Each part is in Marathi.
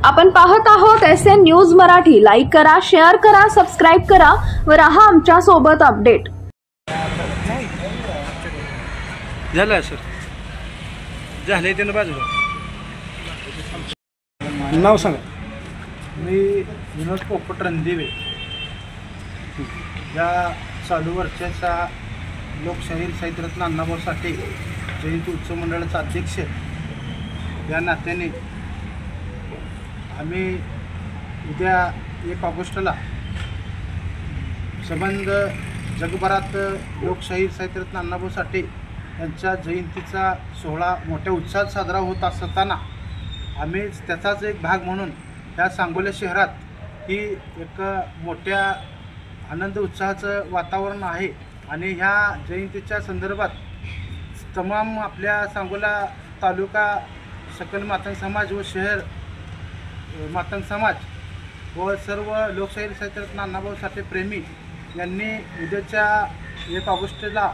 आपण पाहत आहोत SN न्यूज मराठी। लाईक करा, शेअर करा, सबस्क्राइब करा व रहा आमच्या सोबत अपडेट। झालं सर, झाले त्यानं बाजूला नाव सांगा। मी विनोद पोपट रणदिवे या चालू वर्षाचा लोकशाहीर साहित्यरत्न अण्णाभाऊ साठे जयंती उत्सव मंडळाचा अध्यक्ष या नात्याने आम्ही उद्या 1 ऑगस्टला संबंध जगभरात लोकशाहीर साहित्यरत्न अण्णाभाऊ साठे यांच्या जयंतीचा सोहळा मोठ्या उत्साहात साजरा होत असताना आम्ही त्याचाच एक भाग म्हणून ह्या सांगोला शहरात ही एक मोठ्या आनंद उत्साहाचं वातावरण आहे आणि ह्या जयंतीच्या संदर्भात तमाम आपल्या सांगोला तालुका सकल मातंग समाज व शहर मातंग समाज व सर्व लोकशाहीर साहित्यरत्न अण्णाभाऊ साठे प्रेमी यांनी उद्याच्या 1 ऑगस्टला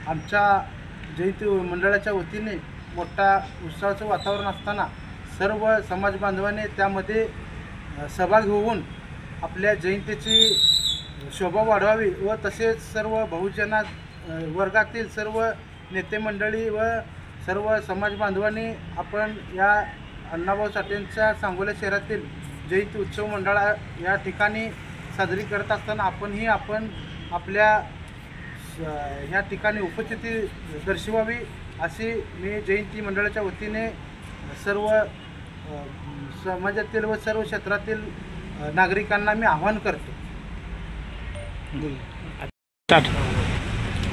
आमच्या जयंती मंडळाच्या वतीने मोठा उत्साहाचं वातावरण असताना सर्व समाज बांधवांनी त्यामध्ये सहभागी होऊन आपल्या जयंतीची शोभा वाढवावी व तसेच सर्व बहुजना वर्गातील सर्व नेते मंडळी व सर्व समाज बांधवांनी आपण या अण्णाभाऊ साठेंच्या सांगोला शहरातील जयंती उत्सव मंडळा या ठिकाणी साजरी करत असताना आपण आपल्या ह्या ठिकाणी उपस्थिती दर्शवावी अशी मी जयंती मंडळाच्या वतीने सर्व समाजातील व सर्व क्षेत्रातील नागरिकांना मी आवाहन करतो।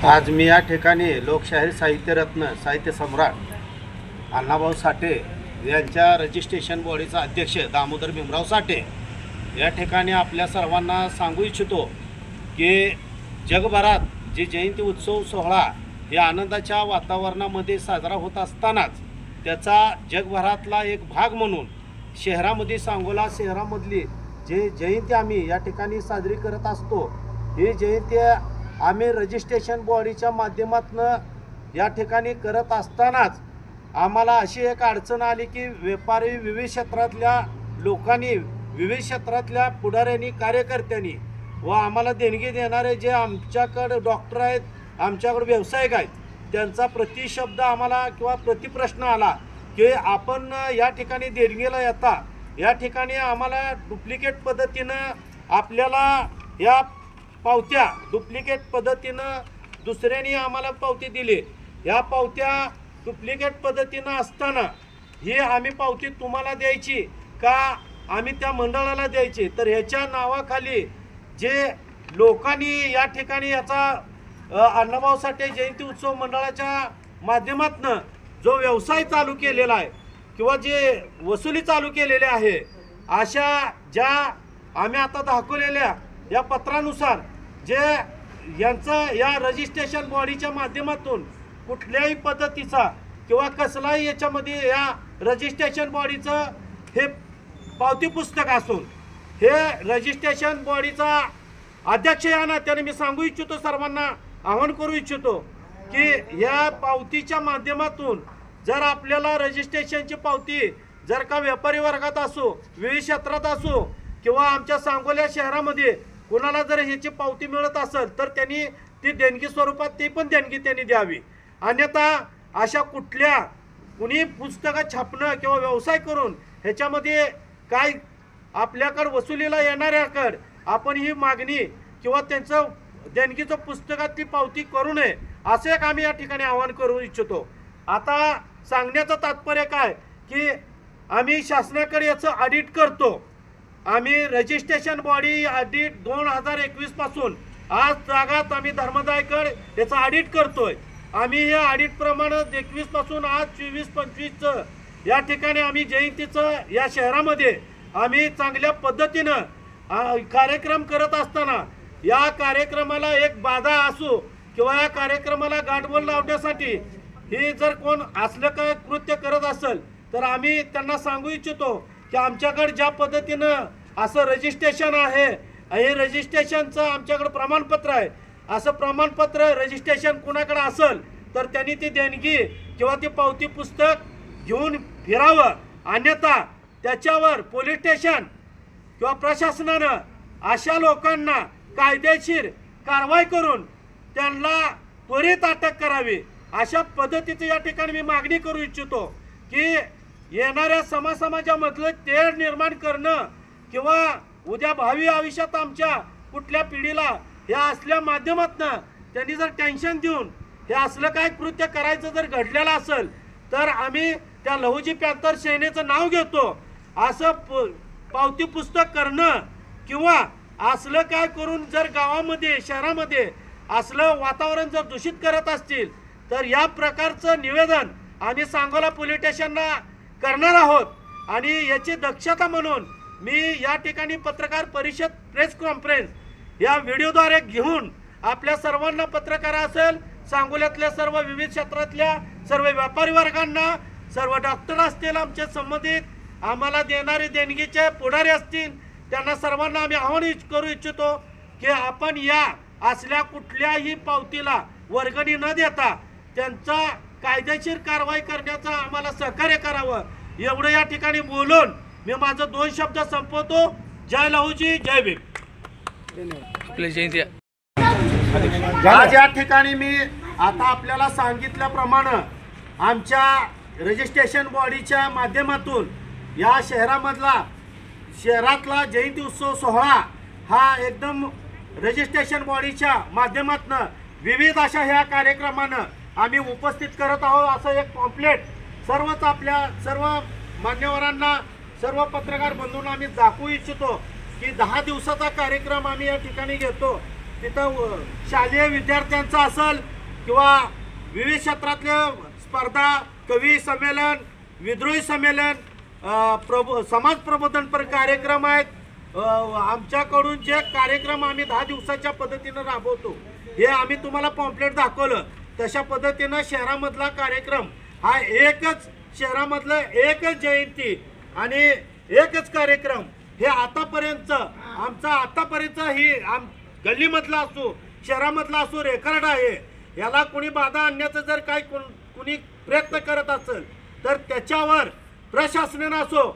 आज मी या ठिकाणी लोकशाहीर साहित्यरत्न साहित्य सम्राट अण्णाभाऊ साठे यांच्या रजिस्ट्रेशन बॉडीचा अध्यक्ष दामोदर भीमराव साठे या ठिकाणी आपल्या सर्वांना सांगू इच्छितो की जगभरात जे जयंती उत्सव सोहळा हे आनंदाच्या वातावरणामध्ये साजरा होत असतानाच त्याचा जगभरातला एक भाग म्हणून शहरामध्ये सांगोला शहरामधली जे जयंती आम्ही या ठिकाणी साजरी करत असतो ही जयंती आम्ही रजिस्ट्रेशन बॉडीच्या माध्यमातून या ठिकाणी करत असतानाच आम्हाला अशी एक अडचण आली की व्यापारी विविध क्षेत्रातल्या लोकांनी विविध क्षेत्रातल्या पुढाऱ्यांनी कार्यकर्त्यांनी व आम्हाला देणगी देणारे जे आमच्याकडे डॉक्टर आहेत, आमच्याकडे व्यावसायिक आहेत, त्यांचा प्रतिशब्द आम्हाला किंवा प्रतिप्रश्न आला की आपण या ठिकाणी देणगीला येता या ठिकाणी आम्हाला डुप्लिकेट पद्धतीनं आपल्याला या पावत्या डुप्लिकेट पद्धतीनं दुसऱ्यांनी आम्हाला पावती दिली। या पावत्या डुप्लिकेट पद्धतीनं असताना ही आम्ही पावती तुम्हाला द्यायची का आम्ही त्या मंडळाला द्यायची, तर ह्याच्या नावाखाली जे लोकांनी या ठिकाणी याचा अण्णाभाऊ साठे जयंती उत्सव मंडळाच्या माध्यमातून जो व्यवसाय चालू केलेला आहे किंवा जे वसुली चालू केलेली आहे अशा ज्या आम्ही आता दाखवलेल्या या पत्रानुसार जे यांचं या रजिस्ट्रेशन बॉडीच्या माध्यमातून कुठल्याही पद्धतीचा किंवा कसलाही याच्यामध्ये या रजिस्ट्रेशन बॉडीचं हे पावती पुस्तक असून हे रजिस्ट्रेशन बॉडीचा अध्यक्ष या नात्याने मी सांगू इच्छितो, सर्वांना आवाहन करू इच्छितो की या पावतीच्या माध्यमातून जर आपल्याला रजिस्ट्रेशनची पावती जर का व्यापारी वर्गात असो, विविध क्षेत्रात असो किंवा आमच्या सांगोला शहरामध्ये कोणाला जर ह्याची पावती मिळत असेल तर त्यांनी ती देणगी स्वरूपात ती पण देणगी त्यांनी द्यावी। अन्यथा अशा कुणी पुस्तकं छापणं किंवा व्यवसाय करून ह्याच्यामध्ये काय आपल्याकडे वसुलीला येणाऱ्याकडे आपण ही मागणी किंवा त्यांचं देणगीचं पुस्तकातली पावती करू नये असे एक आम्ही या ठिकाणी आवाहन करू इच्छितो। आता सांगण्याचं तात्पर्य काय की आम्ही शासनाकडे याचं ऑडिट करतो। आम्ही रजिस्ट्रेशन बॉडी ऑडिट 2021 पासून आज तागात आम्ही धर्मदायकडे याचं ऑडिट करतोय। आम्ही हे ऑडिट प्रमाणे 21 पासून आज 24-25 या ठिकाणी आम्ही जयंतीचं या शहरामध्ये आम्ही चांगल्या पद्धतीनं कार्यक्रम करत असताना या कार्यक्रमाला एक बाधा असो किंवा या कार्यक्रमाला गाठबोल लावण्यासाठी ही जर कोण असलं काय कृत्य करत असेल तर आम्ही त्यांना सांगू इच्छितो की आमच्याकडे ज्या पद्धतीनं असं रजिस्ट्रेशन आहे, हे रजिस्ट्रेशनचं आमच्याकडे प्रमाणपत्र आहे, असं प्रमाणपत्र रजिस्ट्रेशन कुणाकडे असेल तर त्यांनी ती देणगी किंवा ती पावती पुस्तक घेऊन फिरावं, अन्यथा त्याच्यावर पोलीस स्टेशन किंवा प्रशासनानं अशा लोकांना कायदेशीर कारवाई करून त्यांना त्वरित अटक करावी अशा पद्धतीची या ठिकाणी मी मागणी करू इच्छितो की येणाऱ्या समाजामधलं तेढ निर्माण करणं किंवा उद्या भावी आयुष्यात आमच्या कुठल्या पिढीला या असल्या माध्यमातनं त्यांनी जर टेन्शन देऊन हे असलं काय कृत्य करायचं जर घडलेलं असेल तर आम्ही त्या लहुजी पॅंथर सेनेचं नाव घेतो असं पावती पुस्तक करणं किंवा असलं काय करून जर गावामध्ये शहरामध्ये असलं वातावरण जर दूषित करत असतील तर या प्रकारचं निवेदन आम्ही सांगोला पोलीस स्टेशनला करणार आहोत आणि याची दक्षता म्हणून मी या ठिकाणी पत्रकार परिषद प्रेस कॉन्फरन्स या व्हिडिओद्वारे घेऊन आपल्या सर्वांना पत्रकार असेल सांगोल्यातल्या सर्व विविध क्षेत्रातल्या सर्व व्यापारी वर्गांना सर्व डॉक्टर असतील आमचे संबंधित आम्हाला देणारे देणगीचे पुढारी असतील त्यांना सर्वांना आम्ही आवाहन करू इच्छितो की आपण या असल्या कुठल्याही पावतीला वर्गणी न देता त्यांचा कायदेशीर कारवाई करण्याचं आम्हाला सहकार्य करावं एवढं या ठिकाणी बोलून मी माझं 2 शब्द संपवतो. जय लहुजी जय भीम. आज या ठिकाणी मी आता आपल्याला सांगितल्याप्रमाणे आमच्या रजिस्ट्रेशन बॉडीच्या माध्यमातून या शहरातला जयंती उत्सव सोहळा हा एकदम रजिस्ट्रेशन बॉडीच्या माध्यमातून विविध अशा ह्या कार्यक्रमानं आम्ही उपस्थित करत आहोत. असं एक पॉम्पलेट आपल्या सर्व मान्यवरांना सर्व पत्रकार बंधूंना आम्ही दाखवू इच्छितो की 10 दिवसाचा कार्यक्रम आम्ही या ठिकाणी घेतो. तिथं शालेय विद्यार्थ्यांचा असेल किंवा विविध क्षेत्रातले स्पर्धा कवी संमेलन विद्रोही संमेलन समाज प्रबोधनपर कार्यक्रम आहेत. आमच्याकडून जे कार्यक्रम आम्ही 10 दिवसाच्या पद्धतीनं राबवतो हे आम्ही तुम्हाला पॉम्पलेट दाखवलं तशा पद्धतीनं शहरामधला कार्यक्रम हा एकच शहरामधलं एकच जयंती आणि एकच कार्यक्रम हे आतापर्यंत ही गल्लीमधला असो शहरामधला असो रेकॉर्ड आहे. याला कोणी बाधा आणण्याचं जर काही कोणी प्रयत्न करत असेल तर त्याच्यावर प्रशासनानं असो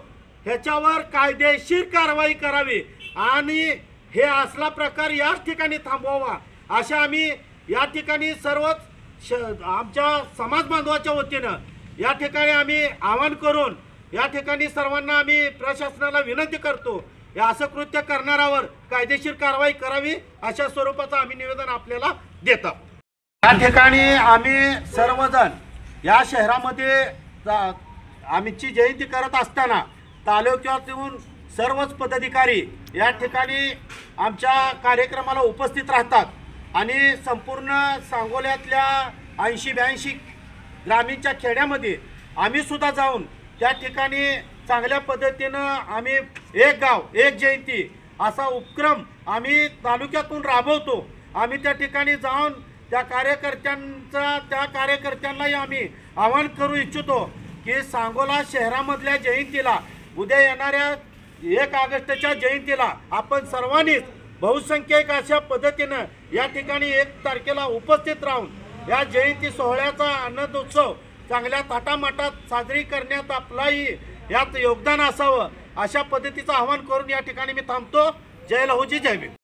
ह्याच्यावर कायदेशीर कारवाई करावी आणि हे असला प्रकार याच ठिकाणी थांबवावा अशा आम्ही या ठिकाणी सर्वच आमच्या समाज बांधवाच्या वतीनं या ठिकाणी आम्ही आवाहन करून या ठिकाणी सर्वांना आम्ही प्रशासनाला विनंती करतो या असं कृत्य करणाऱ्यावर कायदेशीर कारवाई करावी अशा स्वरूपाचं आम्ही निवेदन आपल्याला देतो. या ठिकाणी आम्ही सर्वजण या शहरामध्ये आमची जयंती करत असताना तालुक्यातून सर्वच पदाधिकारी या ठिकाणी आमच्या कार्यक्रमाला उपस्थित राहतात आणि संपूर्ण सांगोल्यातल्या 80-82 ग्रामीणच्या खेड्यामध्ये आम्ही सुद्धा जाऊन त्या ठिकाणी चांगल्या पद्धतीनं आम्ही एक गाव एक जयंती असा उपक्रम आम्ही तालुक्यातून राबवतो. आम्ही त्या ठिकाणी जाऊन त्या कार्यकर्त्यांनाही आम्ही आवाहन करू इच्छितो की सांगोला शहरामधल्या जयंतीला उद्या येणाऱ्या 1 ऑगस्टच्या जयंतीला आपण सर्वांनीच बहुसंख्यक अशा पद्धतीनं या ठिकाणी 1 तारखेला उपस्थित राहून या जयंती सोहळ्याचा आनंदोत्सव चांगल्या थाटामाटात साजरी करण्यात आपलाही यात योगदान असावं अशा पद्धतीचं आवाहन करून या ठिकाणी मी थांबतो. जय लहुजी जय भीम.